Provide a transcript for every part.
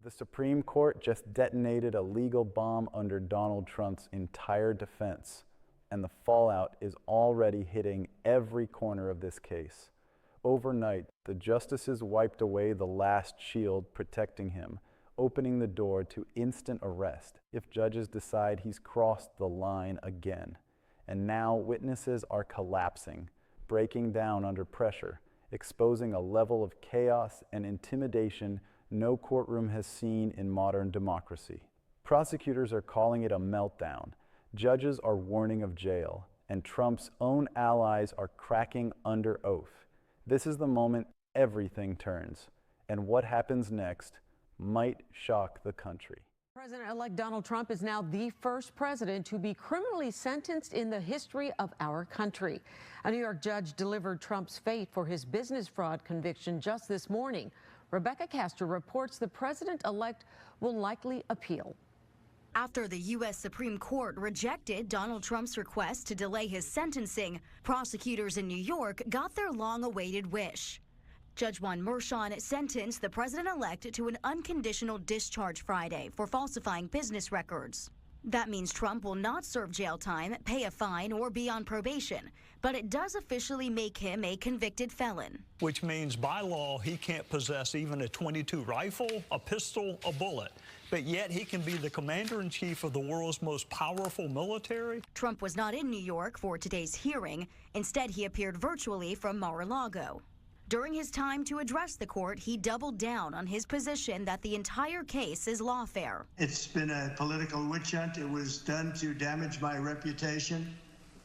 The Supreme Court just detonated a legal bomb under Donald Trump's entire defense, and the fallout is already hitting every corner of this case. Overnight, the justices wiped away the last shield protecting him, opening the door to instant arrest if judges decide he's crossed the line again. And now witnesses are collapsing, breaking down under pressure, exposing a level of chaos and intimidation no courtroom has seen in modern democracy. Prosecutors are calling it a meltdown. Judges are warning of jail, and Trump's own allies are cracking under oath. This is the moment everything turns, and what happens next might shock the country. President-elect Donald Trump is now the first president to be criminally sentenced in the history of our country. A New York judge delivered Trump's fate for his business fraud conviction just this morning. Rebecca Castor reports the president-elect will likely appeal. After the U.S. Supreme Court rejected Donald Trump's request to delay his sentencing, prosecutors in New York got their long-awaited wish. Judge Juan Merchan sentenced the president-elect to an unconditional discharge Friday for falsifying business records. That means Trump will not serve jail time, pay a fine, or be on probation, but it does officially make him a convicted felon. Which means by law he can't possess even a .22 rifle, a pistol, a bullet. But yet he can be the commander-in-chief of the world's most powerful military. Trump was not in New York for today's hearing. Instead, he appeared virtually from Mar-a-Lago. During his time to address the court, he doubled down on his position that the entire case is lawfare. It's been a political witch hunt. It was done to damage my reputation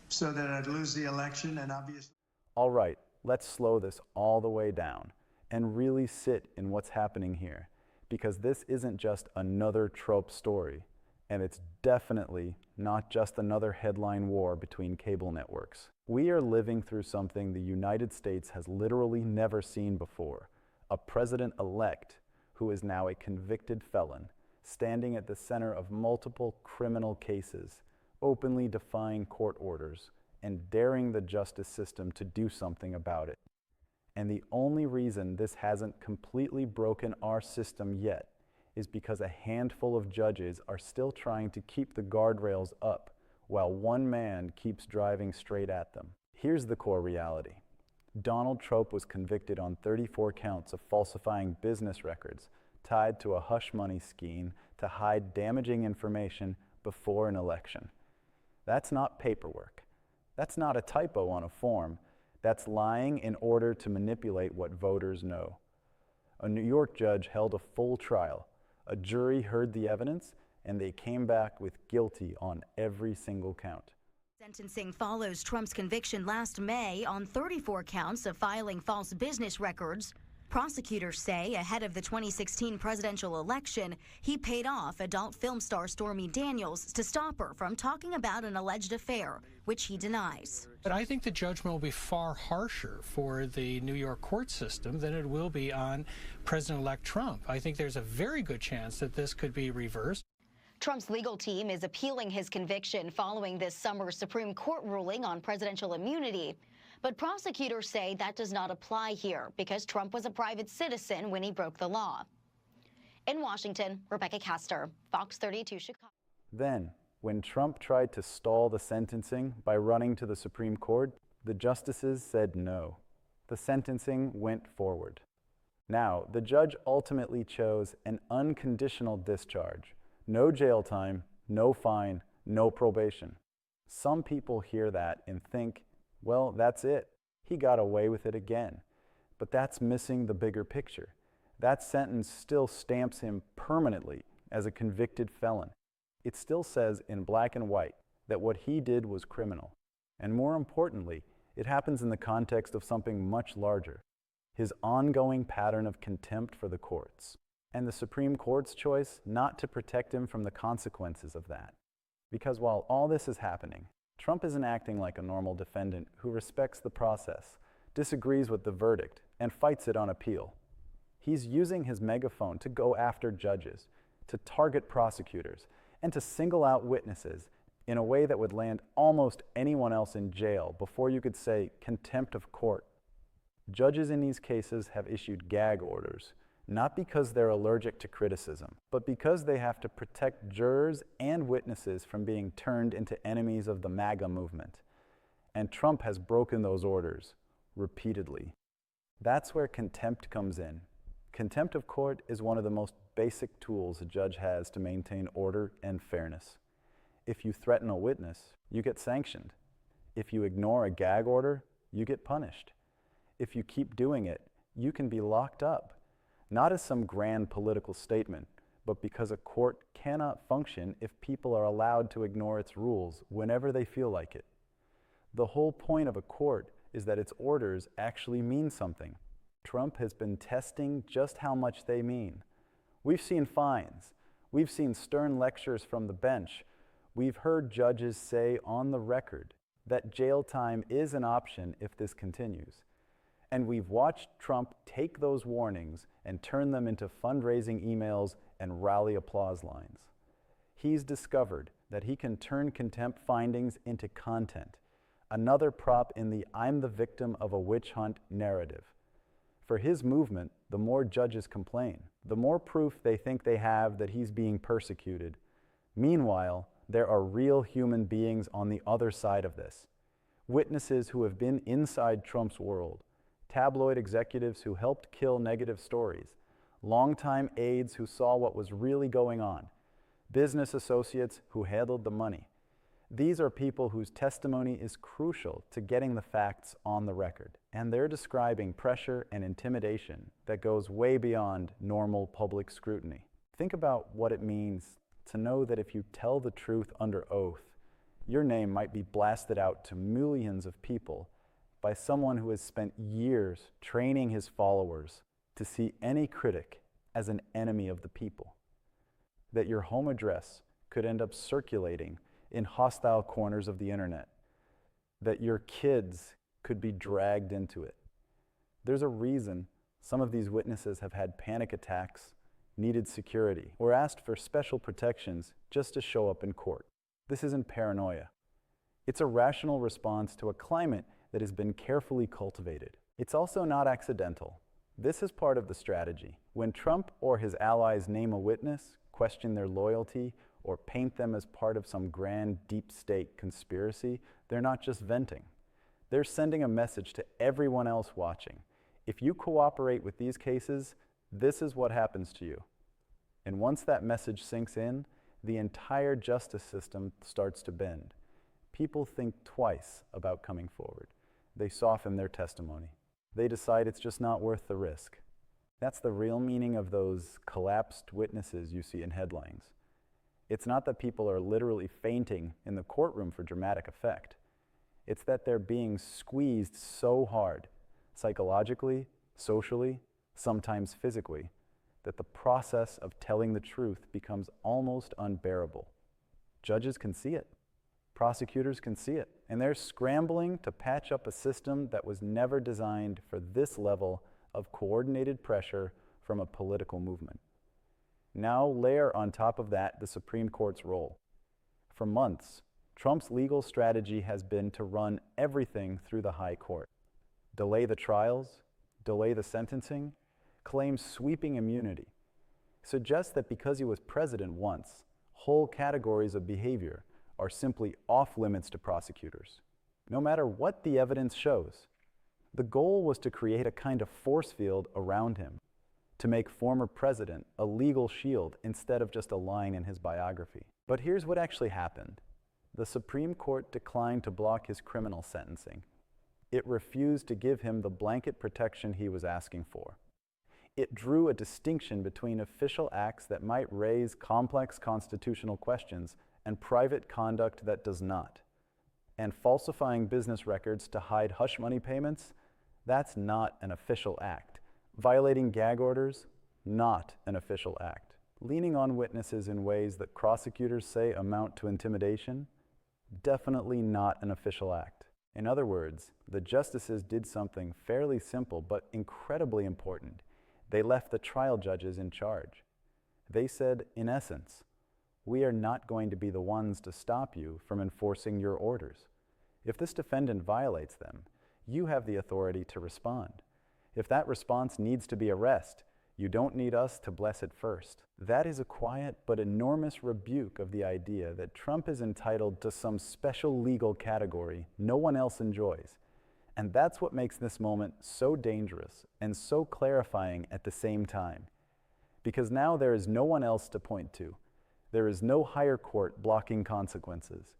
so that I'd lose the election, and obviously... All right, let's slow this all the way down and really sit in what's happening here, because this isn't just another trope story, and it's definitely not just another headline war between cable networks. We are living through something the United States has literally never seen before, a president-elect who is now a convicted felon, standing at the center of multiple criminal cases, openly defying court orders, and daring the justice system to do something about it. And the only reason this hasn't completely broken our system yet is because a handful of judges are still trying to keep the guardrails up while one man keeps driving straight at them. Here's the core reality. Donald Trump was convicted on 34 counts of falsifying business records tied to a hush money scheme to hide damaging information before an election. That's not paperwork. That's not a typo on a form. That's lying in order to manipulate what voters know. A New York judge held a full trial. A jury heard the evidence, and they came back with guilty on every single count. Sentencing follows Trump's conviction last May on 34 counts of filing false business records. Prosecutors say ahead of the 2016 presidential election, he paid off adult film star Stormy Daniels to stop her from talking about an alleged affair, which he denies. But I think the judgment will be far harsher for the New York court system than it will be on President-elect Trump. I think there's a very good chance that this could be reversed. Trump's legal team is appealing his conviction following this summer's Supreme Court ruling on presidential immunity. But prosecutors say that does not apply here because Trump was a private citizen when he broke the law. In Washington, Rebecca Castor, Fox 32 Chicago. Then, when Trump tried to stall the sentencing by running to the Supreme Court, the justices said no. The sentencing went forward. Now, the judge ultimately chose an unconditional discharge. No jail time, no fine, no probation. Some people hear that and think, well, that's it. He got away with it again. But that's missing the bigger picture. That sentence still stamps him permanently as a convicted felon. It still says in black and white that what he did was criminal. And more importantly, it happens in the context of something much larger, his ongoing pattern of contempt for the courts, and the Supreme Court's choice not to protect him from the consequences of that. Because while all this is happening, Trump isn't acting like a normal defendant who respects the process, disagrees with the verdict, and fights it on appeal. He's using his megaphone to go after judges, to target prosecutors, and to single out witnesses in a way that would land almost anyone else in jail before you could say contempt of court. Judges in these cases have issued gag orders. not because they're allergic to criticism, but because they have to protect jurors and witnesses from being turned into enemies of the MAGA movement. And Trump has broken those orders repeatedly. That's where contempt comes in. Contempt of court is one of the most basic tools a judge has to maintain order and fairness. If you threaten a witness, you get sanctioned. If you ignore a gag order, you get punished. If you keep doing it, you can be locked up. Not as some grand political statement, but because a court cannot function if people are allowed to ignore its rules whenever they feel like it. The whole point of a court is that its orders actually mean something. Trump has been testing just how much they mean. We've seen fines. We've seen stern lectures from the bench. We've heard judges say on the record that jail time is an option if this continues. And we've watched Trump take those warnings and turn them into fundraising emails and rally applause lines. He's discovered that he can turn contempt findings into content, another prop in the "I'm the victim of a witch hunt" narrative. For his movement, the more judges complain, the more proof they think they have that he's being persecuted. Meanwhile, there are real human beings on the other side of this. Witnesses who have been inside Trump's world, tabloid executives who helped kill negative stories, longtime aides who saw what was really going on, business associates who handled the money. These are people whose testimony is crucial to getting the facts on the record, and they're describing pressure and intimidation that goes way beyond normal public scrutiny. Think about what it means to know that if you tell the truth under oath, your name might be blasted out to millions of people by someone who has spent years training his followers to see any critic as an enemy of the people. That your home address could end up circulating in hostile corners of the internet. That your kids could be dragged into it. There's a reason some of these witnesses have had panic attacks, needed security, or asked for special protections just to show up in court. This isn't paranoia. It's a rational response to a climate that has been carefully cultivated. It's also not accidental. This is part of the strategy. When Trump or his allies name a witness, question their loyalty, or paint them as part of some grand deep state conspiracy, they're not just venting. They're sending a message to everyone else watching. If you cooperate with these cases, this is what happens to you. And once that message sinks in, the entire justice system starts to bend. People think twice about coming forward. They soften their testimony. They decide it's just not worth the risk. That's the real meaning of those collapsed witnesses you see in headlines. It's not that people are literally fainting in the courtroom for dramatic effect. It's that they're being squeezed so hard, psychologically, socially, sometimes physically, that the process of telling the truth becomes almost unbearable. Judges can see it. Prosecutors can see it. And they're scrambling to patch up a system that was never designed for this level of coordinated pressure from a political movement. Now layer on top of that the Supreme Court's role. For months, Trump's legal strategy has been to run everything through the high court. Delay the trials, delay the sentencing, claim sweeping immunity. Suggest that because he was president once, whole categories of behavior are simply off limits to prosecutors, no matter what the evidence shows. The goal was to create a kind of force field around him, to make former president a legal shield instead of just a line in his biography. But here's what actually happened. The Supreme Court declined to block his criminal sentencing. It refused to give him the blanket protection he was asking for. It drew a distinction between official acts that might raise complex constitutional questions and private conduct that does not. And falsifying business records to hide hush money payments, that's not an official act. Violating gag orders, not an official act. Leaning on witnesses in ways that prosecutors say amount to intimidation, definitely not an official act. In other words, the justices did something fairly simple but incredibly important. They left the trial judges in charge. They said, in essence, we are not going to be the ones to stop you from enforcing your orders. If this defendant violates them, you have the authority to respond. If that response needs to be arrest, You don't need us to bless it first. That is a quiet but enormous rebuke of the idea that Trump is entitled to some special legal category no one else enjoys. And that's what makes this moment so dangerous and so clarifying at the same time. Because now there is no one else to point to. There is no higher court blocking consequences.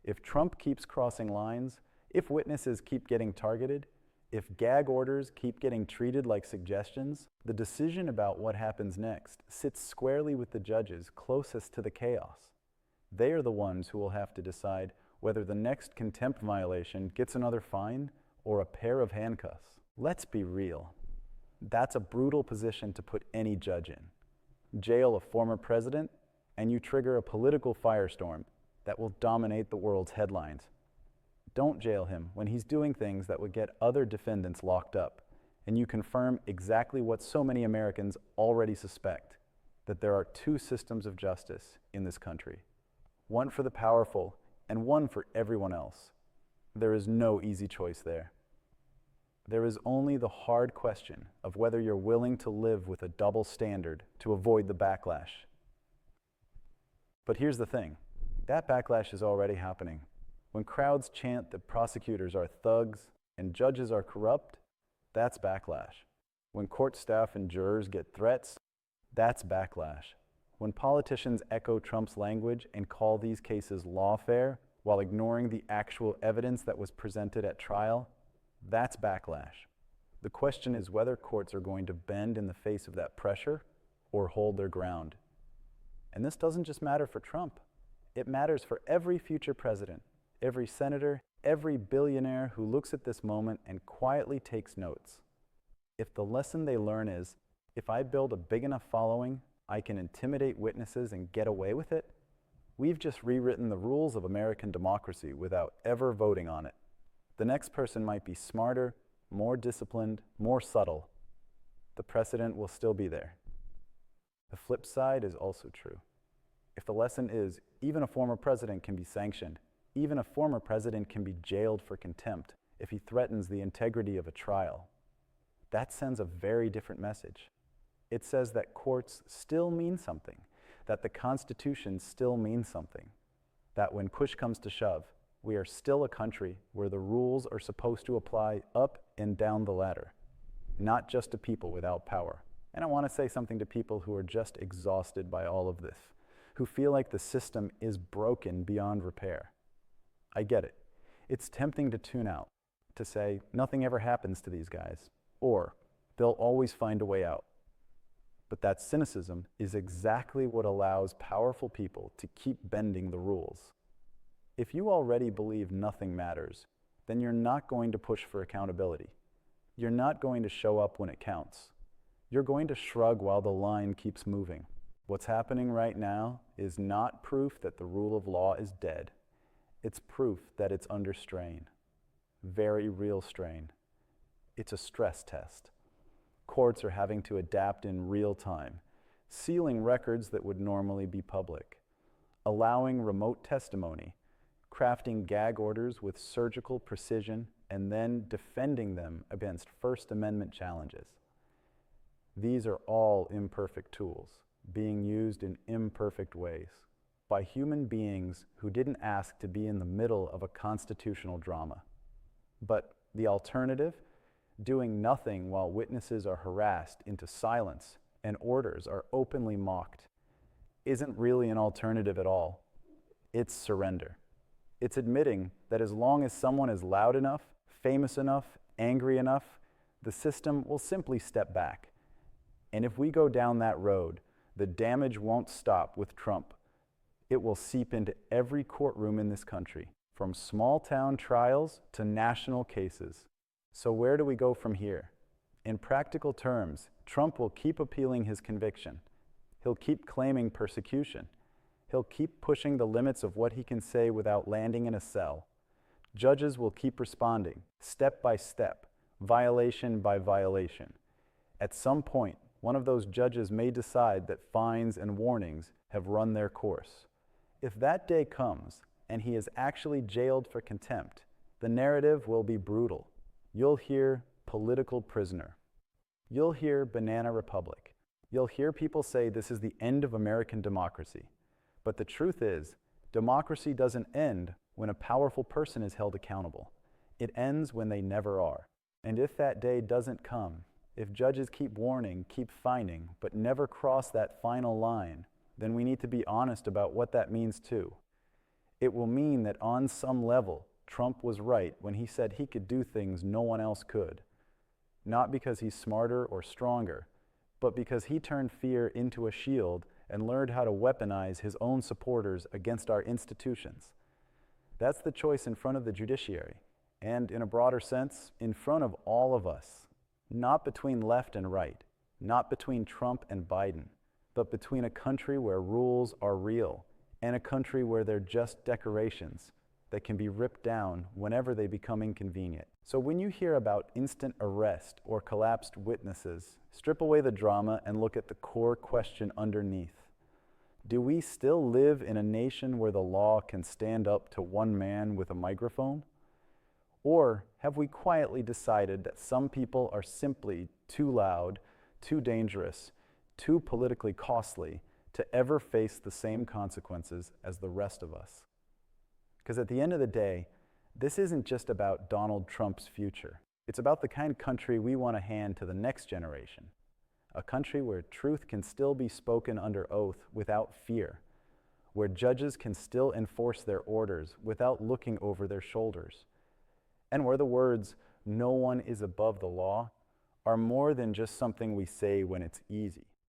If Trump keeps crossing lines, if witnesses keep getting targeted, if gag orders keep getting treated like suggestions, the decision about what happens next sits squarely with the judges closest to the chaos. They are the ones who will have to decide whether the next contempt violation gets another fine or a pair of handcuffs. Let's be real. That's a brutal position to put any judge in. Jail a former president, and you trigger a political firestorm that will dominate the world's headlines. Don't jail him when he's doing things that would get other defendants locked up, and you confirm exactly what so many Americans already suspect, that there are two systems of justice in this country, one for the powerful and one for everyone else. There is no easy choice there. There is only the hard question of whether you're willing to live with a double standard to avoid the backlash. But here's the thing, that backlash is already happening. When crowds chant that prosecutors are thugs and judges are corrupt, that's backlash. When court staff and jurors get threats, that's backlash. When politicians echo Trump's language and call these cases lawfare while ignoring the actual evidence that was presented at trial, that's backlash. The question is whether courts are going to bend in the face of that pressure or hold their ground. And this doesn't just matter for Trump. It matters for every future president, every senator, every billionaire who looks at this moment and quietly takes notes. If the lesson they learn is, if I build a big enough following, I can intimidate witnesses and get away with it, we've just rewritten the rules of American democracy without ever voting on it. The next person might be smarter, more disciplined, more subtle. The precedent will still be there. The flip side is also true. If the lesson is, even a former president can be sanctioned, even a former president can be jailed for contempt if he threatens the integrity of a trial, that sends a very different message. It says that courts still mean something, that the Constitution still means something, that when push comes to shove, we are still a country where the rules are supposed to apply up and down the ladder, not just to people without power. And I want to say something to people who are just exhausted by all of this, who feel like the system is broken beyond repair. I get it. It's tempting to tune out, to say nothing ever happens to these guys, or they'll always find a way out. But that cynicism is exactly what allows powerful people to keep bending the rules. If you already believe nothing matters, then you're not going to push for accountability. You're not going to show up when it counts. You're going to shrug while the line keeps moving. What's happening right now is not proof that the rule of law is dead. It's proof that it's under strain. Very real strain. It's a stress test. Courts are having to adapt in real time, sealing records that would normally be public, allowing remote testimony, crafting gag orders with surgical precision, and then defending them against First Amendment challenges. These are all imperfect tools, being used in imperfect ways, by human beings who didn't ask to be in the middle of a constitutional drama. But the alternative, doing nothing while witnesses are harassed into silence and orders are openly mocked, isn't really an alternative at all. It's surrender. It's admitting that as long as someone is loud enough, famous enough, angry enough, the system will simply step back. And if we go down that road, the damage won't stop with Trump. It will seep into every courtroom in this country, from small town trials to national cases. So where do we go from here? In practical terms, Trump will keep appealing his conviction. He'll keep claiming persecution. He'll keep pushing the limits of what he can say without landing in a cell. Judges will keep responding, step by step, violation by violation. At some point, one of those judges may decide that fines and warnings have run their course. If that day comes and he is actually jailed for contempt, the narrative will be brutal. You'll hear political prisoner. You'll hear banana republic. You'll hear people say this is the end of American democracy. But the truth is, democracy doesn't end when a powerful person is held accountable. It ends when they never are. And if that day doesn't come, if judges keep warning, keep fining, but never cross that final line, then we need to be honest about what that means too. It will mean that on some level, Trump was right when he said he could do things no one else could. Not because he's smarter or stronger, but because he turned fear into a shield and learned how to weaponize his own supporters against our institutions. That's the choice in front of the judiciary, and in a broader sense, in front of all of us. Not between left and right, not between Trump and Biden, but between a country where rules are real and a country where they're just decorations that can be ripped down whenever they become inconvenient. So when you hear about instant arrest or collapsed witnesses, strip away the drama and look at the core question underneath. Do we still live in a nation where the law can stand up to one man with a microphone? Or have we quietly decided that some people are simply too loud, too dangerous, too politically costly to ever face the same consequences as the rest of us? Because at the end of the day, this isn't just about Donald Trump's future. It's about the kind of country we want to hand to the next generation. A country where truth can still be spoken under oath without fear, where judges can still enforce their orders without looking over their shoulders, and where the words, "no one is above the law," are more than just something we say when it's easy.